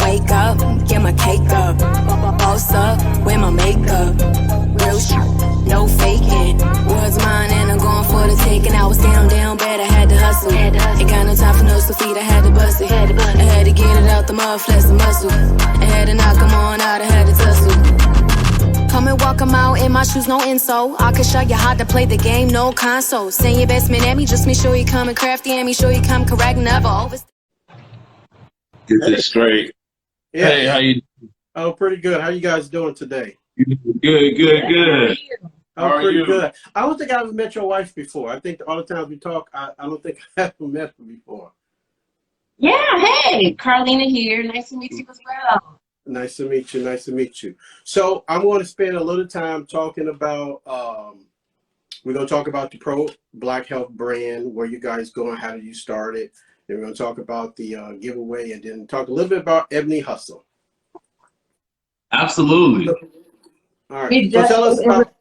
Wake up, get my cake up. Boss up, wear my makeup. Real shit, no faking. Was mine and I'm going for the taking. I was down bad, I had to hustle. Ain't got no time for no feet, I had to bust it. I had to get it out the mud, flex the muscle. I had to knock 'em on out, I had to tussle. Come and walk 'em out in my shoes, no insole. I can show you how to play the game, no console. Send your best man at me, just make sure you come and crafty and me sure you come correct, never over. Get this straight. Yeah. Hey, how you? Oh, pretty good. How you guys doing today? Good. Oh, How are pretty you? good. I don't think I've met your wife before. I think all the times we talk, I don't think I ever met her before. Yeah, hey, Carlina here. Nice to meet you as well. Nice to meet you. Nice to meet you. So I'm going to spend a little time talking about, we're going to talk about the ProBlk Health brand, where you guys going, how did you start it? Then we're going to talk about the giveaway, and then talk a little bit about Ebony Hustle. Absolutely. All right. So tell us about.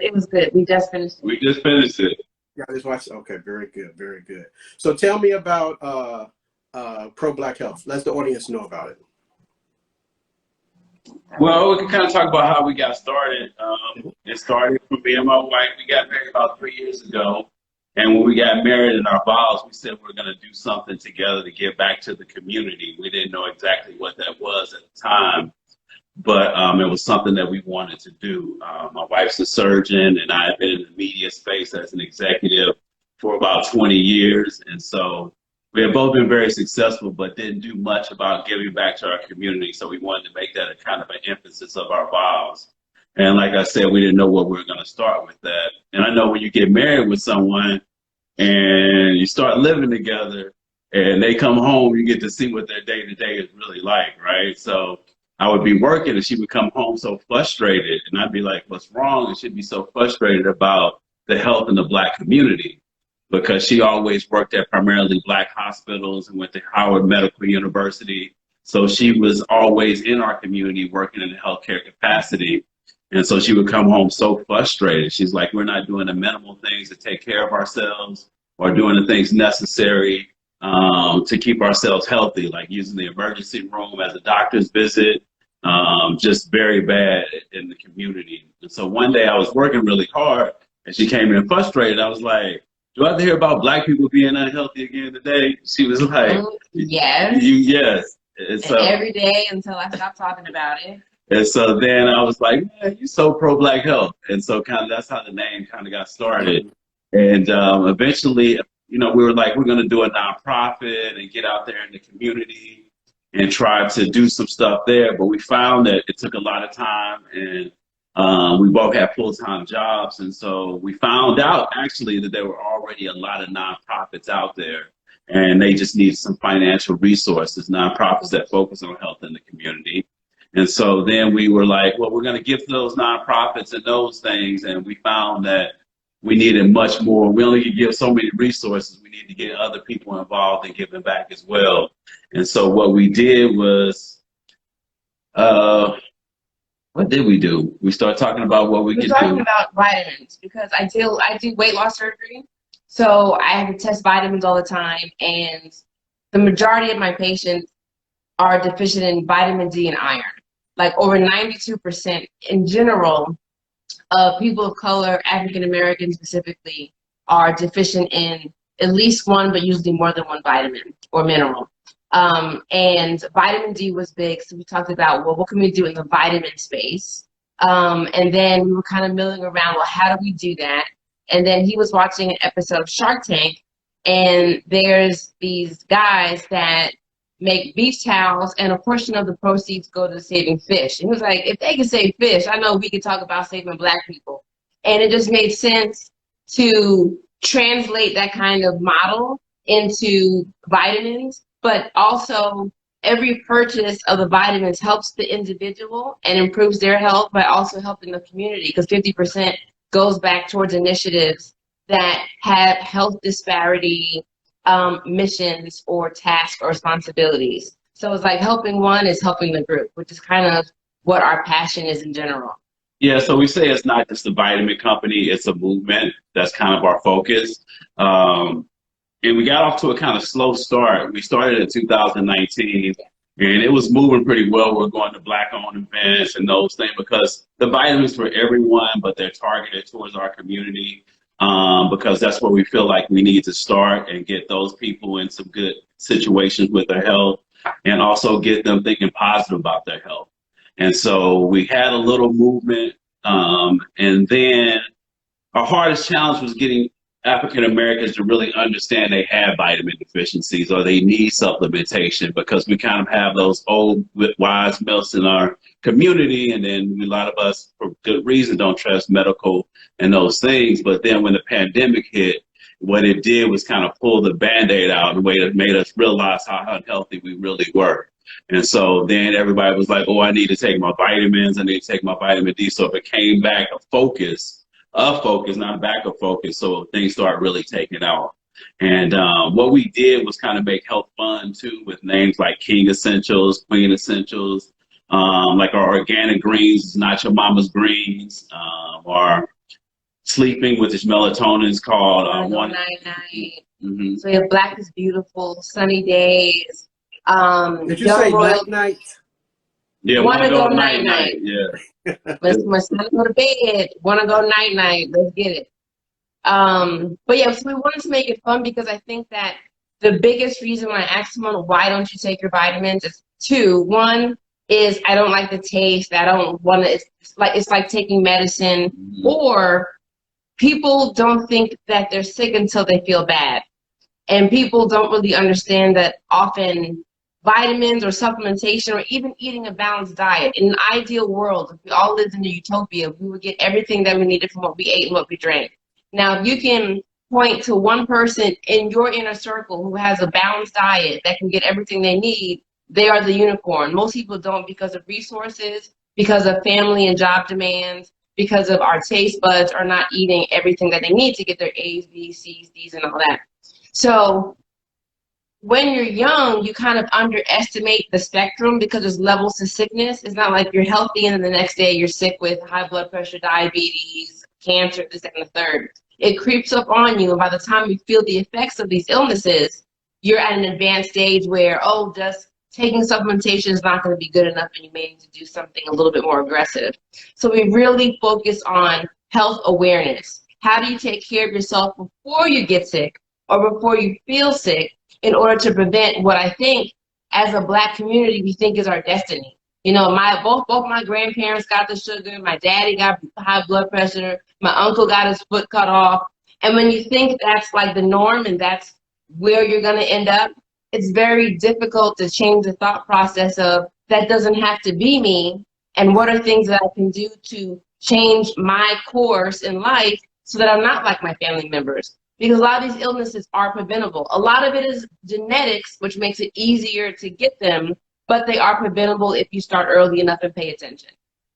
It was good. We just finished it. We just finished it. Yeah, I just watched. Okay, very good, very good. So tell me about ProBlk Health. Let the audience know about it. Well, we can kind of talk about how we got started. It started from me and my wife. We got married about 3 years ago. And when we got married in our vows, we said we're going to do something together to give back to the community. We didn't know exactly what that was at the time, but it was something that we wanted to do. My wife's a surgeon, and I have been in the media space as an executive for about 20 years. And so we have both been very successful, but didn't do much about giving back to our community. So we wanted to make that a kind of an emphasis of our vows. And like I said, we didn't know what we were going to start with that. And I know when you get married with someone and you start living together and they come home, you get to see what their day-to-day is really like, right? So I would be working and she would come home so frustrated, and I'd be like, what's wrong? And she'd be so frustrated about the health in the Black community, because she always worked at primarily Black hospitals and went to Howard Medical University. So she was always in our community working in a healthcare capacity. And so she would come home so frustrated. She's like, we're not doing the minimal things to take care of ourselves or doing the things necessary to keep ourselves healthy, like using the emergency room as a doctor's visit, just very bad in the community. And so one day I was working really hard and she came in frustrated. I was like, do I have to hear about Black people being unhealthy again today? She was like, yes. Yes. And so, every day until I stopped talking about it. And so then I was like, man, you're so ProBlk Health. And so kind of that's how the name kind of got started. And eventually, you know, we were like, we're going to do a nonprofit and get out there in the community and try to do some stuff there. But we found that it took a lot of time, and we both had full-time jobs. And so we found out actually that there were already a lot of nonprofits out there, and they just needed some financial resources, nonprofits that focus on health in the community. And so then we were like, well, we're going to give to those nonprofits and those things. And we found that we needed much more. We only could give so many resources. We need to get other people involved and giving back as well. And so what we did was, what did we do? We started talking about what we could do. We're talking about vitamins, because I do weight loss surgery. So I have to test vitamins all the time. And the majority of my patients are deficient in vitamin D and iron. Like over 92% in general of people of color, African Americans specifically, are deficient in at least one, but usually more than one vitamin or mineral. And vitamin D was big, so we talked about, well, what can we do in the vitamin space? And then we were kind of milling around, well, how do we do that? And then he was watching an episode of Shark Tank, and there's these guys that make beach towels, and a portion of the proceeds go to saving fish. And he was like, if they can save fish, I know we can talk about saving Black people. And it just made sense to translate that kind of model into vitamins, but also every purchase of the vitamins helps the individual and improves their health by also helping the community, because 50% goes back towards initiatives that have health disparity missions or tasks or responsibilities. So it's like helping one is helping the group, which is kind of what our passion is in general. Yeah, so we say it's not just a vitamin company, it's a movement. That's kind of our focus. And we got off to a kind of slow start. We started in 2019, And it was moving pretty well. We're going to Black-owned events and those things because the vitamins for everyone, but they're targeted towards our community because that's where we feel like we need to start and get those people in some good situations with their health and also get them thinking positive about their health. And so we had a little movement. And then our hardest challenge was getting African Americans to really understand they have vitamin deficiencies or they need supplementation because we kind of have those old wise myths in our community. And then a lot of us, for good reason, don't trust medical and those things. But then when the pandemic hit, what it did was kind of pull the Band-Aid out in a way that made us realize how unhealthy we really were. And so then everybody was like, oh, I need to take my vitamins. I need to take my vitamin D. So it came back a focus, not back of focus. So things started really taking out. And what we did was kind of make health fun too with names like King Essentials, Queen Essentials, like our organic greens, is not your mama's greens, or sleeping with this melatonin is called One Night Night. Mm-hmm. So we have Black is Beautiful, Sunny Days. Did you say Royal, night? Yeah, wanna go night night. Yeah. Let's go to bed. Wanna go night night. Let's get it. But yeah, so we wanted to make it fun because I think that the biggest reason when I ask someone why don't you take your vitamins is two. One is I don't like the taste. I don't want to. It's like taking medicine. Mm-hmm. Or people don't think that they're sick until they feel bad, and people don't really understand that often vitamins or supplementation or even eating a balanced diet. In an ideal world, if we all lived in a utopia, we would get everything that we needed from what we ate and what we drank. Now, if you can point to one person in your inner circle who has a balanced diet that can get everything they need, they are the unicorn. Most people don't because of resources, because of family and job demands, because of our taste buds are not eating everything that they need to get their A's, B's, C's, D's, and all that. So when you're young, you kind of underestimate the spectrum because there's levels to sickness. It's not like you're healthy and then the next day you're sick with high blood pressure, diabetes, cancer, this, that, and the third. It creeps up on you, and by the time you feel the effects of these illnesses, you're at an advanced stage where, oh, just taking supplementation is not going to be good enough and you may need to do something a little bit more aggressive. So we really focus on health awareness. How do you take care of yourself before you get sick or before you feel sick in order to prevent what I think as a Black community we think is our destiny? You know, both my grandparents got the sugar, my daddy got high blood pressure, my uncle got his foot cut off. And when you think that's like the norm and that's where you're going to end up, it's very difficult to change the thought process of that doesn't have to be me, and what are things that I can do to change my course in life so that I'm not like my family members. Because a lot of these illnesses are preventable. A lot of it is genetics, which makes it easier to get them, but they are preventable if you start early enough and pay attention.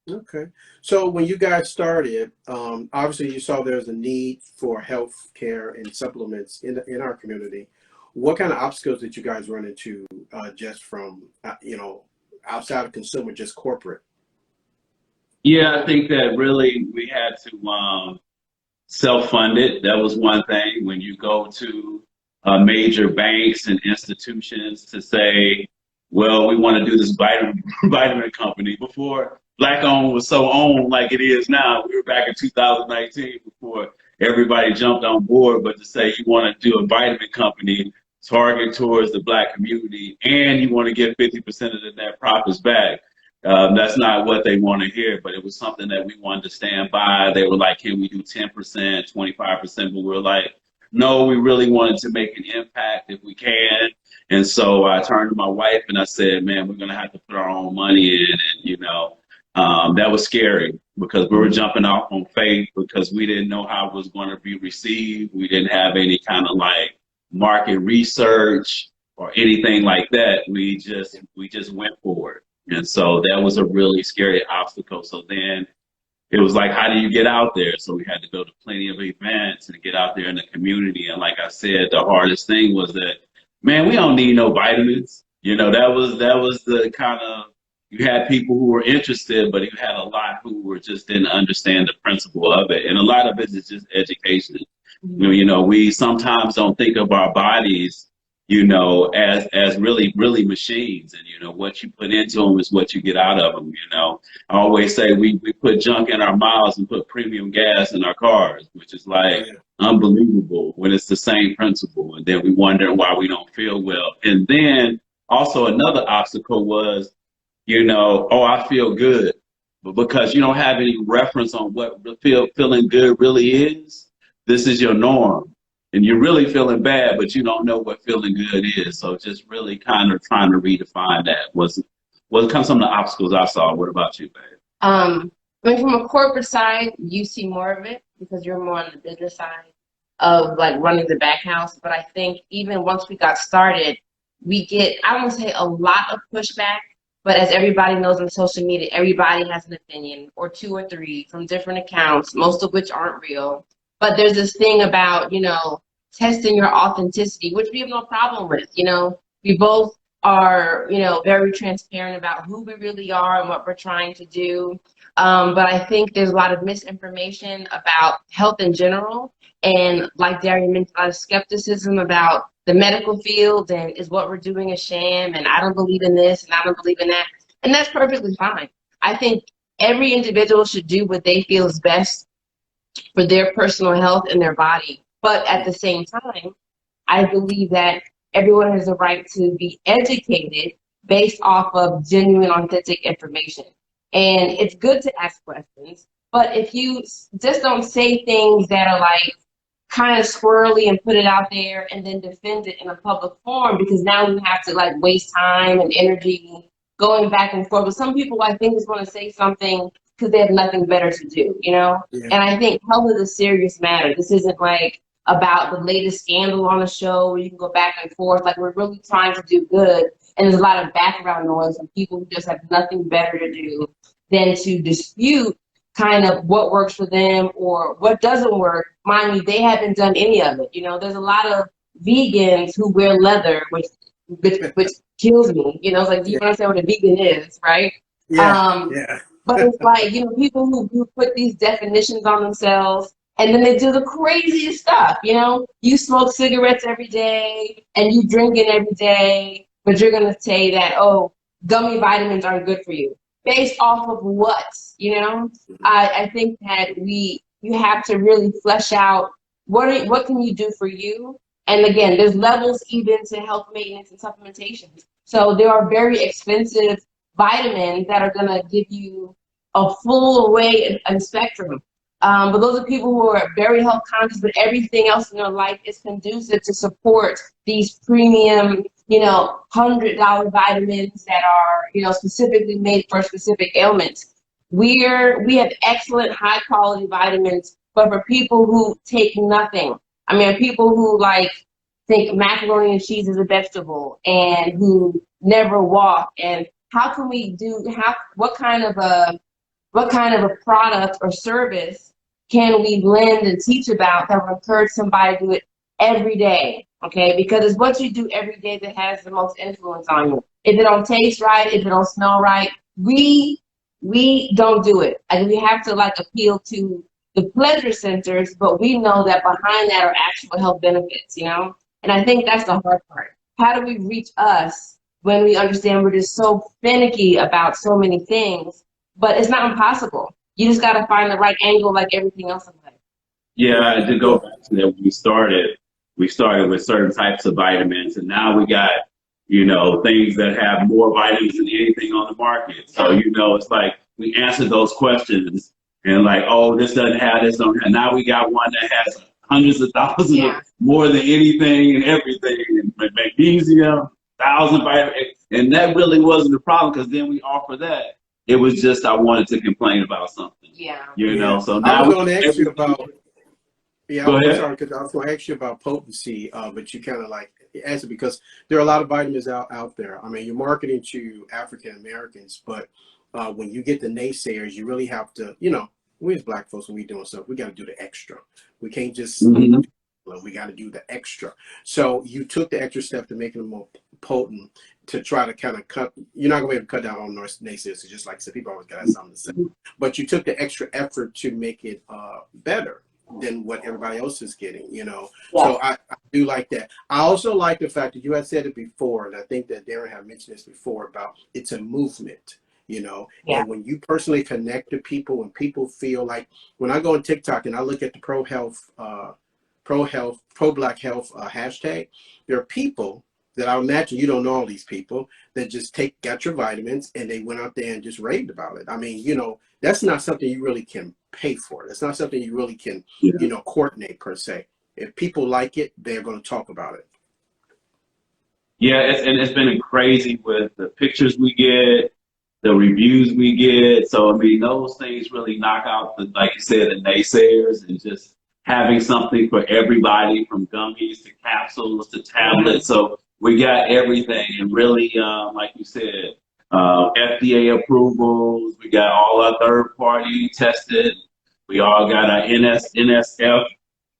Okay. So when you guys started, obviously you saw there's a need for health care and supplements in our community. What kind of obstacles did you guys run into just from, outside of consumer, just corporate? Yeah, I think that really we had to self-fund it. That was one thing. When you go to major banks and institutions to say, well, we want to do this vitamin company. Before Black-owned was so owned like it is now, we were back in 2019 before everybody jumped on board. But to say you want to do a vitamin company, target towards the Black community, and you want to get 50% of the net profits back, that's not what they want to hear. But it was something that we wanted to stand by. They were like, can we do 10%, 25%? But we were like, no, we really wanted to make an impact if we can. And so I turned to my wife and I said, man, we're going to have to put our own money in. And, that was scary because we were jumping off on faith because we didn't know how it was going to be received. We didn't have any kind of like market research or anything like that. We just went for it. And so that was a really scary obstacle. So then it was like, how do you get out there? So we had to go to plenty of events and get out there in the community. And like I said, the hardest thing was that, man, we don't need no vitamins. You know, that was the kind of, you had people who were interested, but you had a lot who were just didn't understand the principle of it. And a lot of it is just education. You know, we sometimes don't think of our bodies you know, as really, really machines. And, you know, what you put into them is what you get out of them, you know. I always say we put junk in our mouths and put premium gas in our cars, which is like unbelievable when it's the same principle. And then we wonder why we don't feel well. And then also another obstacle was, you know, oh, I feel good. But because you don't have any reference on what feeling good really is, this is your norm. And you're really feeling bad, but you don't know what feeling good is. So just really kind of trying to redefine that was kind of some of the obstacles I saw. What about you, babe? I mean, from a corporate side, you see more of it because you're more on the business side of like running the back house. But I think even once we got started, we get, I won't say a lot of pushback, but as everybody knows on social media, everybody has an opinion or two or three from different accounts, most of which aren't real. But there's this thing about, you know, testing your authenticity, which we have no problem with. You know, we both are, you know, very transparent about who we really are and what we're trying to do. But I think there's a lot of misinformation about health in general. And like Darian mentioned, a lot of skepticism about the medical field and is what we're doing a sham, and I don't believe in this and I don't believe in that. And that's perfectly fine. I think every individual should do what they feel is best for their personal health and their body. But at the same time, I believe that everyone has a right to be educated based off of genuine, authentic information. And it's good to ask questions, but if you just don't say things that are like kind of squirrely and put it out there and then defend it in a public forum, because now we have to like waste time and energy going back and forth. But some people, I think, just want to say something because they have nothing better to do, you know? Yeah. And I think health is a serious matter. This isn't like about the latest scandal on the show where you can go back and forth. Like, we're really trying to do good. And there's a lot of background noise from people who just have nothing better to do than to dispute kind of what works for them or what doesn't work. Mind you, they haven't done any of it. You know, there's a lot of vegans who wear leather, which kills me. You know, it's like, do you understand what a vegan is, right? Yeah. But it's like, you know, people who put these definitions on themselves and then they do the craziest stuff, you know? You smoke cigarettes every day and you drink it every day, but you're going to say that, oh, gummy vitamins aren't good for you. Based off of what, you know? I think that you have to really flesh out what can you do for you? And again, there's levels even to health maintenance and supplementation. So there are very expensive vitamins that are going to give you a full array and spectrum. But those are people who are very health conscious, but everything else in their life is conducive to support these premium, you know, $100 vitamins that are, you know, specifically made for specific ailments. We have excellent high quality vitamins, but for people who take nothing. I mean, people who like think macaroni and cheese is a vegetable and who never walk. And how can we what kind of a product or service can we lend and teach about that will encourage somebody to do it every day? Okay, because it's what you do every day that has the most influence on you. If it don't taste right, if it don't smell right, we don't do it. And we have to like appeal to the pleasure centers, but we know that behind that are actual health benefits, you know? And I think that's the hard part. How do we reach us when we understand we're just so finicky about so many things? But it's not impossible. You just got to find the right angle like everything else in life. Yeah, to go back to that, when we started with certain types of vitamins, and now we got, you know, things that have more vitamins than anything on the market. So, you know, it's like we answered those questions and like, oh, this doesn't have this, don't have. Now we got one that has hundreds of thousands of more than anything and everything, and magnesium, 1,000 vitamins. And that really wasn't the problem, because then we offer that. It was just I wanted to complain about something. Yeah. You know, so now I was going to ask you about. Yeah, Go ahead. Sorry, because I was going to ask you about potency, but you kind of like answered, because there are a lot of vitamins out there. I mean, you're marketing to African Americans, but when you get the naysayers, you really have to, you know, we as Black folks, when we doing stuff, we got to do the extra. We can't just, we got to do the extra. So you took the extra step to make it more potent, to try to kind of cut. You're not going to be able to cut down on naysayers. It's just like I said, people always got to have something to say. But you took the extra effort to make it better. than what everybody else is getting, you know. Yeah. So I do like that. I also like the fact that you had said it before, and I think that Darren had mentioned this before, about it's a movement, you know. Yeah. And when you personally connect to people, when people feel like, when I go on TikTok and I look at the ProBlk Health hashtag, there are people that I imagine you don't know, all these people that just got your vitamins and they went out there and just raved about it. I mean, you know, that's not something you really can pay for. That's not something you really can, you know, coordinate per se. If people like it, they're going to talk about it. Yeah, it's been crazy with the pictures we get, the reviews we get. So, I mean, those things really knock out, like you said, the naysayers, and just having something for everybody, from gummies to capsules to tablets. So we got everything, and really, like you said, FDA approvals. We got all our third party tested. We all got our NSF,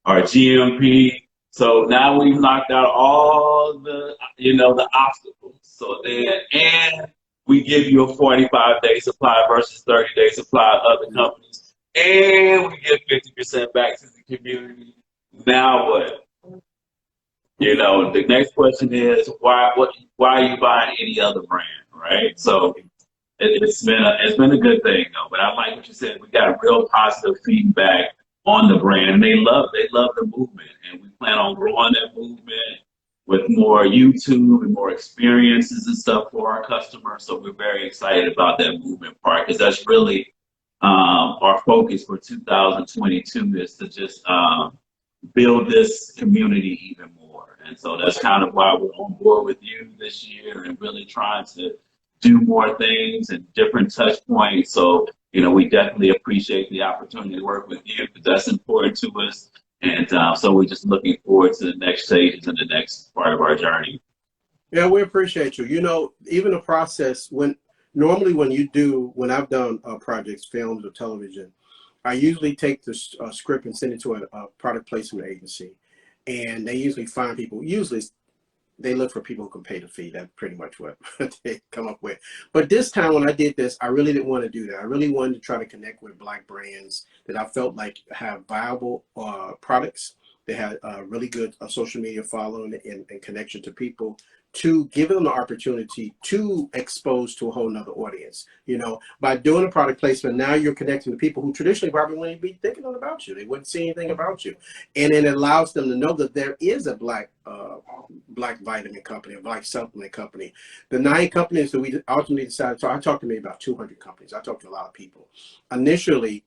our GMP. So now we've knocked out all the, you know, the obstacles. So then, and we give you a 45-day supply versus 30-day supply of other companies, and we give 50% back to the community. Now what? You know, the next question is why are you buying any other brand, right? So it's been a good thing though. But I like what you said. We got real positive feedback on the brand, and they love the movement, and we plan on growing that movement with more YouTube and more experiences and stuff for our customers. So we're very excited about that movement part, because that's really our focus for 2022, is to just build this community even more. And so that's kind of why we're on board with you this year, and really trying to do more things and different touch points. So, you know, we definitely appreciate the opportunity to work with you, because that's important to us. And so we're just looking forward to the next stages and the next part of our journey. Yeah, we appreciate you. You know, even the process, when I've done projects, films or television, I usually take the script and send it to a product placement agency, and they usually find people. Usually they look for people who can pay the fee. That's pretty much what they come up with. But this time when I did this, I really didn't want to do that. I really wanted to try to connect with Black brands that I felt like have viable products. They had a really good social media following and connection to people, to give them the opportunity to expose to a whole nother audience. You know, by doing a product placement, now you're connecting to people who traditionally probably wouldn't be thinking about you. They wouldn't see anything about you. And then it allows them to know that there is a Black vitamin company, a Black supplement company. The 9 companies that we ultimately decided to, I talked to maybe about 200 companies. I talked to a lot of people. Initially,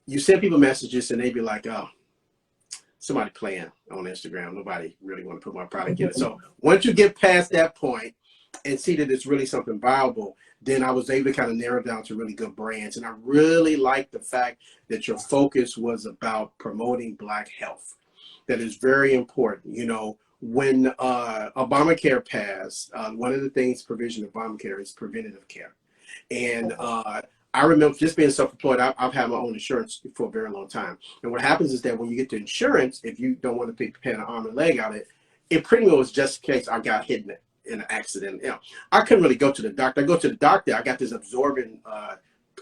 you send people messages and they'd be like, oh, somebody playing on Instagram. Nobody really want to put my product in it. So once you get past that point and see that it's really something viable, then I was able to kind of narrow down to really good brands. And I really like the fact that your focus was about promoting Black health. That is very important. You know, when Obamacare passed, one of the things, provision of Obamacare is preventative care. And I remember just being self-employed. I've had my own insurance for a very long time. And what happens is that when you get to insurance, if you don't want to pay an arm and leg out, it pretty much was just in case I got hit in an accident. You know, I couldn't really go to the doctor. I go to the doctor, I got this absorbent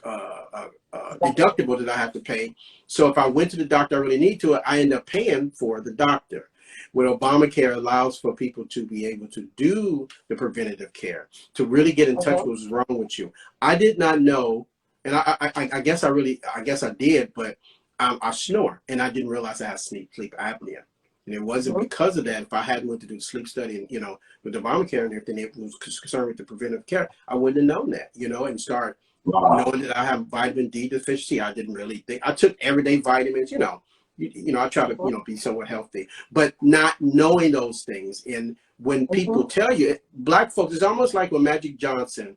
deductible that I have to pay. So if I went to the doctor I really need to, I end up paying for the doctor. Where Obamacare allows for people to be able to do the preventative care, to really get in touch with what's wrong with you. I did not know, and I guess I did, but I snore, and I didn't realize I had sleep apnea. And it wasn't because of that. If I hadn't went to do the sleep study, and, you know, with Obamacare and everything, it was concerned with the preventive care, I wouldn't have known that, you know, and start knowing that I have vitamin D deficiency. I didn't really think. I took everyday vitamins, you know. You know, I try to, you know, be somewhat healthy, but not knowing those things. And when people tell you, Black folks, it's almost like when Magic Johnson,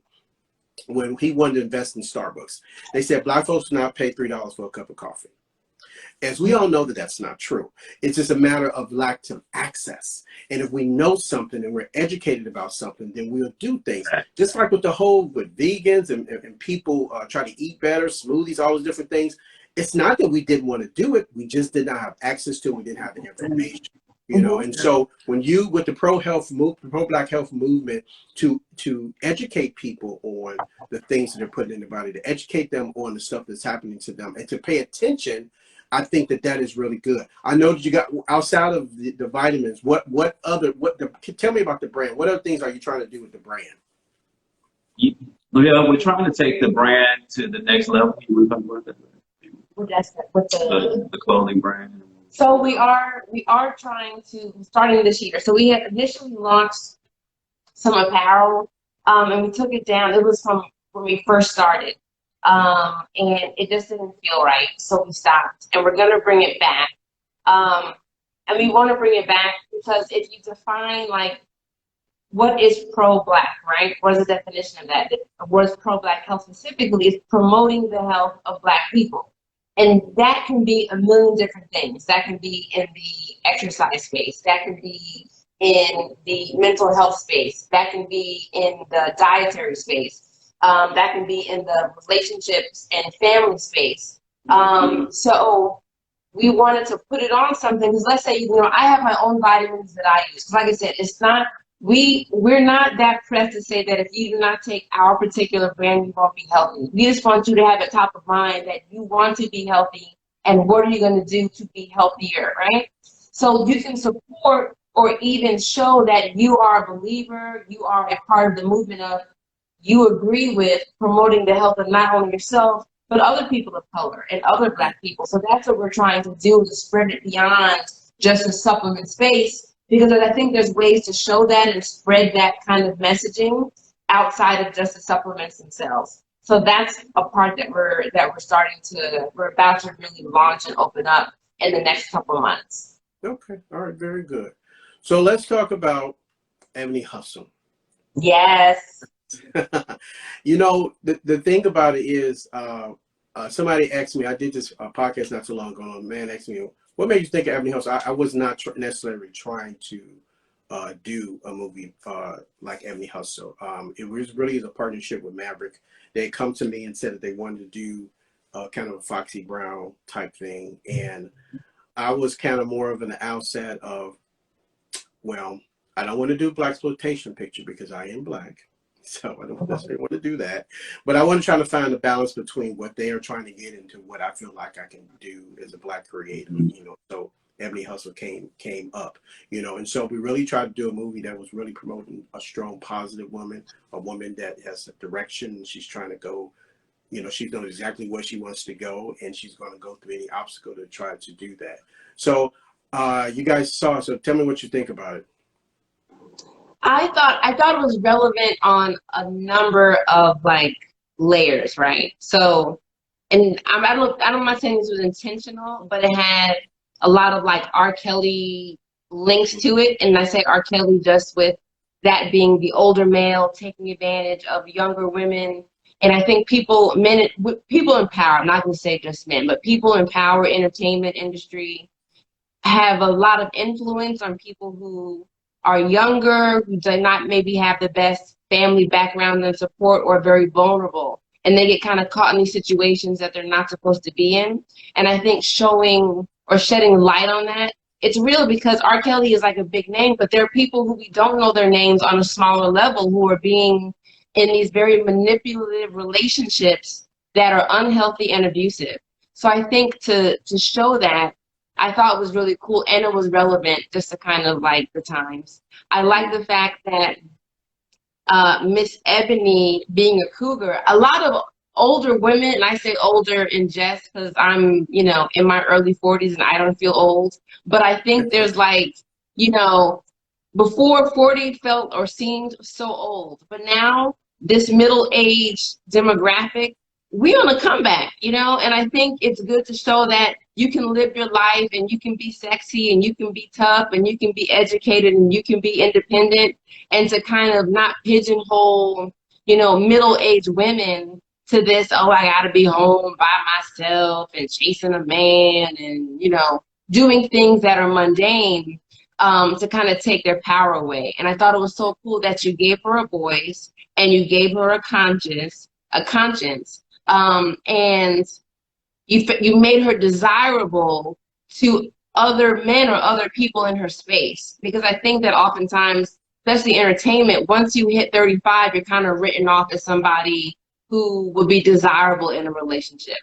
when he wanted to invest in Starbucks, they said Black folks do not pay $3 for a cup of coffee. As we all know that that's not true. It's just a matter of lack of access. And if we know something and we're educated about something, then we'll do things. Just like with with vegans and people try to eat better, smoothies, all those different things. It's not that we didn't want to do it. We just did not have access to it. We didn't have the information, you know. And so when you, with the ProBlk Health movement, to educate people on the things that they're putting in their body, to educate them on the stuff that's happening to them, and to pay attention I think that is really good. I know that you got, outside of the vitamins, tell me about the brand. What other things are you trying to do with the brand? Yeah, we're trying to take the brand to the next level. We're talking about that. With The clothing brand. So we are trying to, starting this year. So we had initially launched some apparel, and we took it down. It was from when we first started, and it just didn't feel right, so we stopped. And we're gonna bring it back, and we want to bring it back because if you define like what is pro-Black, right? What is the definition of that? What is pro-Black health specifically? Is promoting the health of Black people. And that can be a million different things. That can be in the exercise space. That can be in the mental health space. That can be in the dietary space. That can be in the relationships and family space. So we wanted to put it on something, because let's say, you know, I have my own vitamins that I use. Like I said, it's not, we're not that pressed to say that if you do not take our particular brand, you won't be healthy. We just want you to have it top of mind that you want to be healthy, and what are you going to do to be healthier, right? So you can support or even show that you are a believer, you are a part of the movement of, you agree with promoting the health of not only yourself, but other people of color and other Black people. So that's what we're trying to do, to spread it beyond just the supplement space, because I think there's ways to show that and spread that kind of messaging outside of just the supplements themselves. So that's a part that we're about to really launch and open up in the next couple of months. Okay, all right, very good. So let's talk about Ebony Hustle. Yes. You know, the thing about it is, somebody asked me, I did this podcast not too long ago, and a man asked me, what made you think of Ebony Hustle? I was not necessarily trying to do a movie like Ebony Hustle. It was really a partnership with Maverick. They had come to me and said that they wanted to do kind of a Foxy Brown type thing. And I was kind of more of an outset of, well, I don't want to do a blaxploitation picture because I am Black. So I don't necessarily want to do that. But I want to try to find a balance between what they are trying to get into what I feel like I can do as a Black creator, you know. So Ebony Hustle came up, you know, and so we really tried to do a movie that was really promoting a strong, positive woman, a woman that has a direction. She's trying to go, you know, she's knows exactly where she wants to go, and she's going to go through any obstacle to try to do that. So you guys saw, so tell me what you think about it. I thought it was relevant on a number of like layers, right? So, and I'm not saying this was intentional, but it had a lot of like R. Kelly links to it, and I say R. Kelly just with that being the older male taking advantage of younger women. And I think people in power, I'm not going to say just men, but people in power, entertainment industry, have a lot of influence on people who are younger, who do not maybe have the best family background and support, or very vulnerable. And they get kind of caught in these situations that they're not supposed to be in. And I think showing or shedding light on that, it's real, because R. Kelly is like a big name, but there are people who we don't know their names on a smaller level who are being in these very manipulative relationships that are unhealthy and abusive. So I think to show that, I thought was really cool, and it was relevant just to kind of like the times. I like the fact that Miss Ebony being a cougar, a lot of older women, and I say older in jest because I'm, you know, in my early 40s and I don't feel old, but I think there's like, you know, before 40 felt or seemed so old, but now this middle-aged demographic, we on a comeback, you know, and I think it's good to show that you can live your life, and you can be sexy, and you can be tough, and you can be educated, and you can be independent, and to kind of not pigeonhole, you know, middle-aged women to this, oh, I gotta be home by myself and chasing a man and, you know, doing things that are mundane, to kind of take their power away. And I thought it was so cool that you gave her a voice, and you gave her a conscience, and you made her desirable to other men or other people in her space. Because I think that oftentimes, especially entertainment, once you hit 35, you're kind of written off as somebody who would be desirable in a relationship.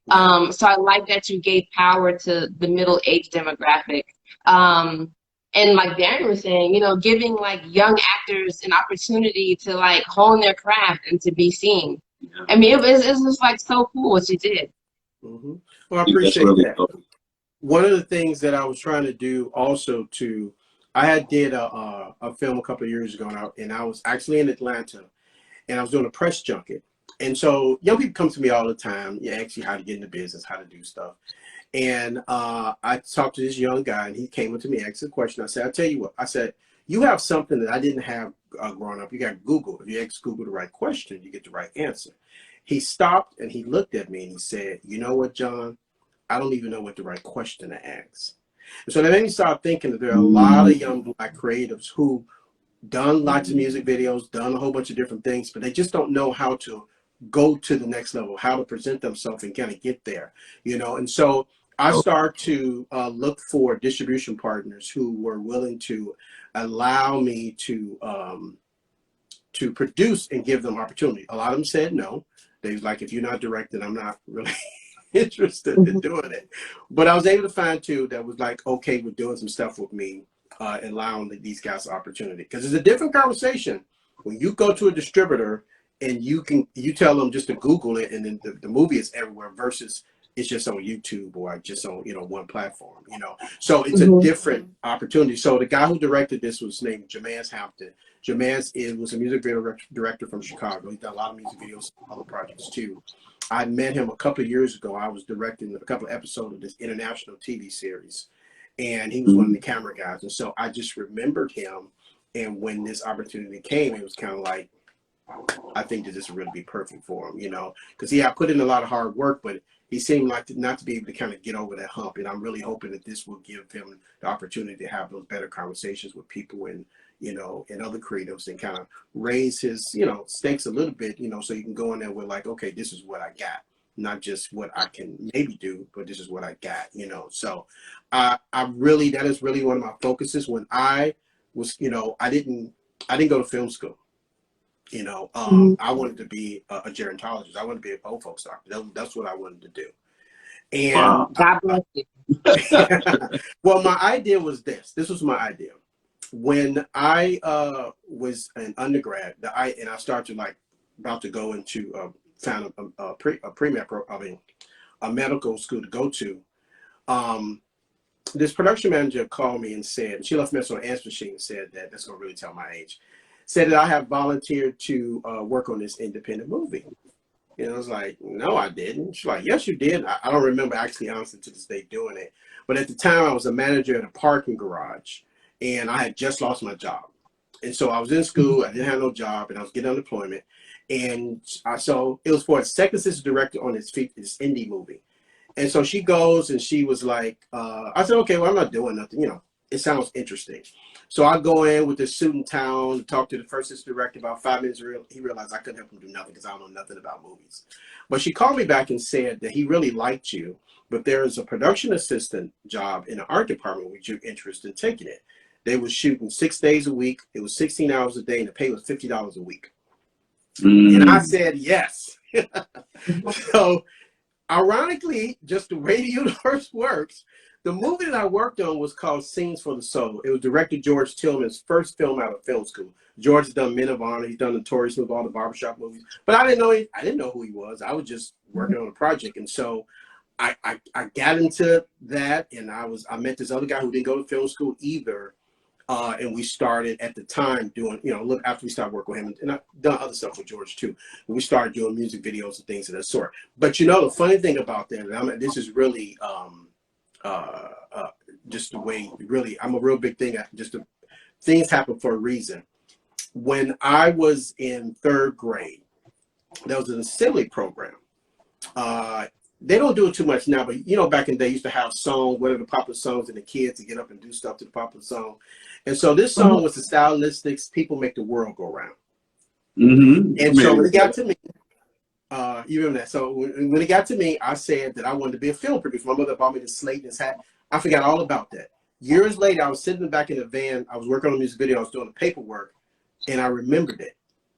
So I like that you gave power to the middle age demographic. And like Darren was saying, you know, giving like young actors an opportunity to like hone their craft and to be seen. Yeah. I mean, it's just like so cool what you did. Mm-hmm. Well, I think that's appreciate really that. cool. One of the things that I was trying to do also to, I had did a film a couple of years ago, and I was actually in Atlanta, and I was doing a press junket. And so young people come to me all the time. You ask you how to get into business, how to do stuff. And I talked to this young guy, and he came up to me, asked a question. I said, I'll tell you what. I said, you have something that I didn't have growing up. You got Google. If you ask Google the right question, you get the right answer. He stopped, and he looked at me, and he said, you know what, John? I don't even know what the right question to ask. And so that made me start thinking that there are a lot of young Black creatives who done lots of music videos, done a whole bunch of different things, but they just don't know how to go to the next level, how to present themselves and kind of get there, you know. And so I start to look for distribution partners who were willing to allow me to produce and give them opportunity. A lot of them said no. They was like, if you're not directing, I'm not really interested in doing it. But I was able to find two that was like okay with doing some stuff with me, allowing these guys opportunity. Because it's a different conversation when you go to a distributor and you tell them just to Google it, and then the movie is everywhere versus it's just on YouTube or just on, you know, one platform, you know. So it's a different opportunity. So the guy who directed this was named Jamaz Hampton. Jamaz was a music video director from Chicago. He's done a lot of music videos, other projects too. I met him a couple of years ago. I was directing a couple of episodes of this international TV series, and he was one of the camera guys. And so I just remembered him. And when this opportunity came, it was kind of like, I think that this would really be perfect for him, you know, because he had put in a lot of hard work, but he seemed like not to be able to kind of get over that hump. And I'm really hoping that this will give him the opportunity to have those better conversations with people and, you know, and other creatives, and kind of raise his, you know, stakes a little bit, you know, so you can go in there with like, okay, this is what I got, not just what I can maybe do, but this is what I got, you know. So that is really one of my focuses. When I was, you know, I didn't go to film school. You know, I wanted to be a gerontologist. I wanted to be a old folks doctor. That's what I wanted to do. And Wow. God bless you. well, my idea was this. This was my idea. When I was an undergrad, and I started like about to go into found a pre-med a medical school to go to. This production manager called me and said, she left a message on an answer machine and said that, that's gonna really tell my age, said that I have volunteered to work on this independent movie. And I was like, no, I didn't. She's like, yes, you did. I don't remember actually, honestly, to this day doing it. But at the time, I was a manager at a parking garage, and I had just lost my job. And so I was in school, I didn't have no job, and I was getting unemployment. And so it was for a second assistant director on this indie movie. And so she goes and she was like, I said, okay, well, I'm not doing nothing. You know, it sounds interesting. So I go in with this suit and tie, talk to the first assistant director. About 5 minutes, he realized I couldn't help him do nothing because I don't know nothing about movies. But she called me back and said that he really liked you, but there is a production assistant job in the art department. Would you interested in taking it? They were shooting 6 days a week. It was 16 hours a day, and the pay was $50 a week. And I said yes. So ironically, just the way the universe works, the movie that I worked on was called Scenes for the Soul. It was director George Tillman's first film out of film school. George has done Men of Honor. He's done Notorious with all the barbershop movies. But I didn't know who he was. I was just working on a project. And so I got into that, and I met this other guy who didn't go to film school either. And we started at the time doing, you know, look, after we started working with him, and I've done other stuff with George too, we started doing music videos and things of that sort. But you know, the funny thing about that, and this is really just the way, really, I'm a real big thing. Things happen for a reason. When I was in 3rd grade, there was an assembly program. They don't do it too much now, but you know, back in the day, used to have songs, whatever the popular songs, and the kids to get up and do stuff to the popular song. And so this song was the stylistics, People Make the World Go Round. And so when it got to me, you remember that? So when it got to me, I said that I wanted to be a film producer. My mother bought me this slate and this hat. I forgot all about that. Years later, I was sitting in the back of the van. I was working on a music video. I was doing the paperwork, and I remembered it.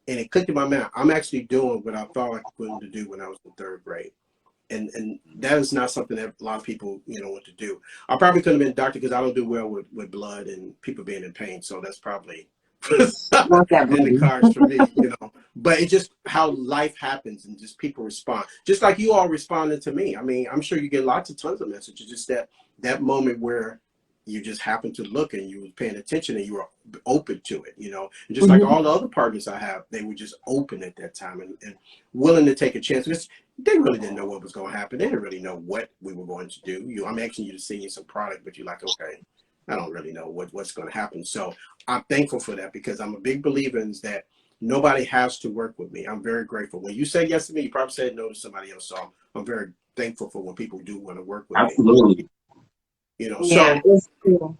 And it clicked in my mind. I'm actually doing what I thought I was going to do when I was in 3rd grade. and that is not something that a lot of people, you know, want to do. I probably couldn't have been a doctor because I don't do well with blood and people being in pain. So that's probably Not that in the bad. cards for me, you know. But it's just how life happens and just people respond. Just like you all responded to me. I mean, I'm sure you get tons of messages. Just that moment where you just happened to look and you were paying attention and you were open to it, you know. And just like all the other partners I have, they were just open at that time and willing to take a chance. Because they really didn't know what was going to happen. They didn't really know what we were going to do. I'm asking you to send you some product, but you're like, okay, I don't really know what's going to happen. So I'm thankful for that because I'm a big believer in that nobody has to work with me. I'm very grateful. When you say yes to me, you probably said no to somebody else. So I'm very thankful for when people do want to work with me. Absolutely. You know, Yeah, it's cool.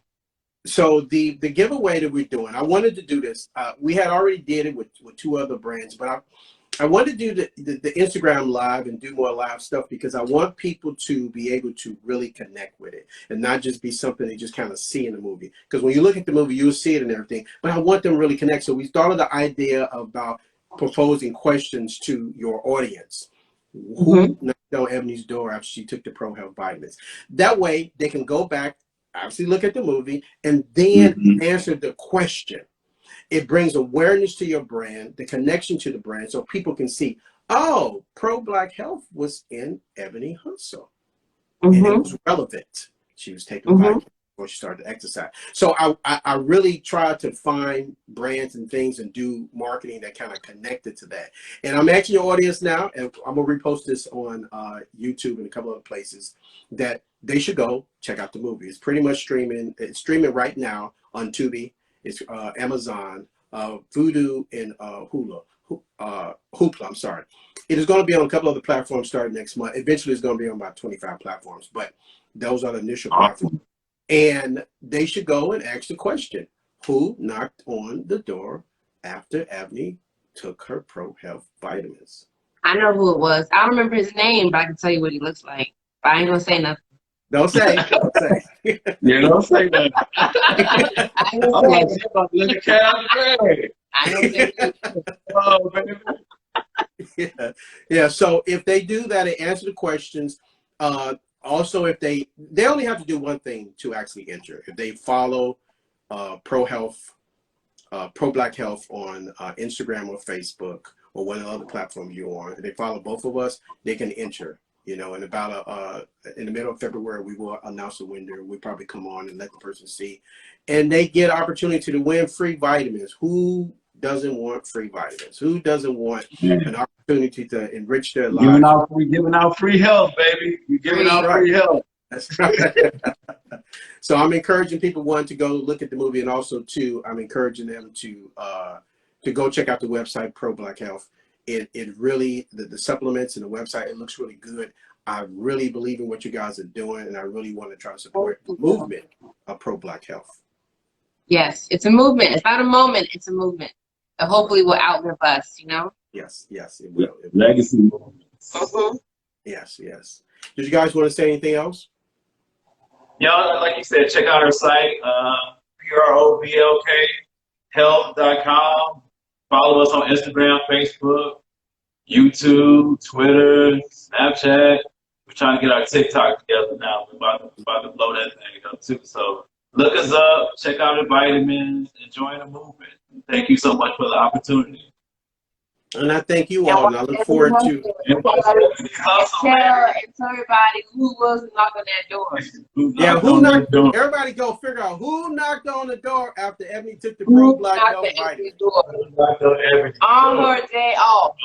so the giveaway that we're doing, I wanted to do this. We had already did it with 2 other brands, but I wanted to do the Instagram live and do more live stuff because I want people to be able to really connect with it and not just be something they just kind of see in the movie. Because when you look at the movie, you'll see it and everything, but I want them to really connect. So we started the idea about proposing questions to your audience. Who knocked on Ebony's door after she took the Pro Health vitamins? That way they can go back, obviously look at the movie, and then answer the question. It brings awareness to your brand, the connection to the brand, so people can see, oh, ProBlk Health was in Ebony Hustle. And it was relevant. She was taking vitamins before she started to exercise. So I really try to find brands and things and do marketing that kind of connected to that. And I'm asking your audience now, and I'm going to repost this on YouTube and a couple other places, that they should go check out the movie. It's pretty much streaming. It's streaming right now on Tubi. It's Amazon, Vudu, and Hoopla. I'm sorry. It is going to be on a couple other platforms starting next month. Eventually, it's going to be on about 25 platforms, but those are the initial platforms. And they should go and ask the question: who knocked on the door after Ebony took her Pro Health vitamins? I know who it was. I don't remember his name, but I can tell you what he looks like. But I ain't gonna say nothing. Don't say. Don't say. You don't say that. I ain't I'm gonna like, say you about to let the cat out the bag. I ain't gonna say Oh, baby. Yeah. So if they do that and answer the questions, also if they only have to do one thing to actually enter. If they follow ProBlk Health on Instagram or Facebook or whatever other platform you're on, if they follow both of us, they can enter. You know, in about in the middle of February, we will announce a winner. We'll probably come on and let the person see, and they get opportunity to win free vitamins. Who doesn't want free vitamins? Who doesn't want an opportunity to enrich their lives? We're giving out free health, baby. We're giving out free health. That's right. So I'm encouraging people, one, to go look at the movie, and also two, I'm encouraging them to go check out the website ProBlk Health. It really, the supplements and the website, it looks really good. I really believe in what you guys are doing, and I really want to try to support the movement of ProBlk Health. Yes, it's a movement. It's not a moment. It's a movement. That hopefully will outlive us. You know. Yes, it will. Legacy movements. Yes. Did you guys want to say anything else? Y'all, like you said, check out our site, ProBlkHealth.com. Follow us on Instagram, Facebook, YouTube, Twitter, Snapchat. We're trying to get our TikTok together now. We're about to blow that thing up too. So look us up, check out the vitamins, and join the movement. Thank you so much for the opportunity. And I thank you all, and I look forward to. Tell everybody who was knocking that door. Yeah, who knocked? Everybody go figure out who knocked on the door after Ebony took the ProBlk Health vitamins. On her day off.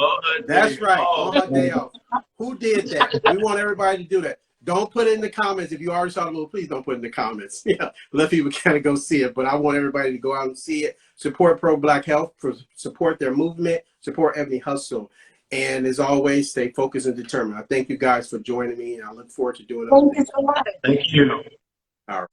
That's right, on her day off. Who did that? We want everybody to do that. Don't put it in the comments. If you already saw the movie, please don't put it in the comments. Yeah, let people kind of go see it. But I want everybody to go out and see it. Support ProBlk Health, support their movement, support Ebony Hustle. And as always, stay focused and determined. I thank you guys for joining me, and I look forward to doing it. Thank you so much. Thank you. All right.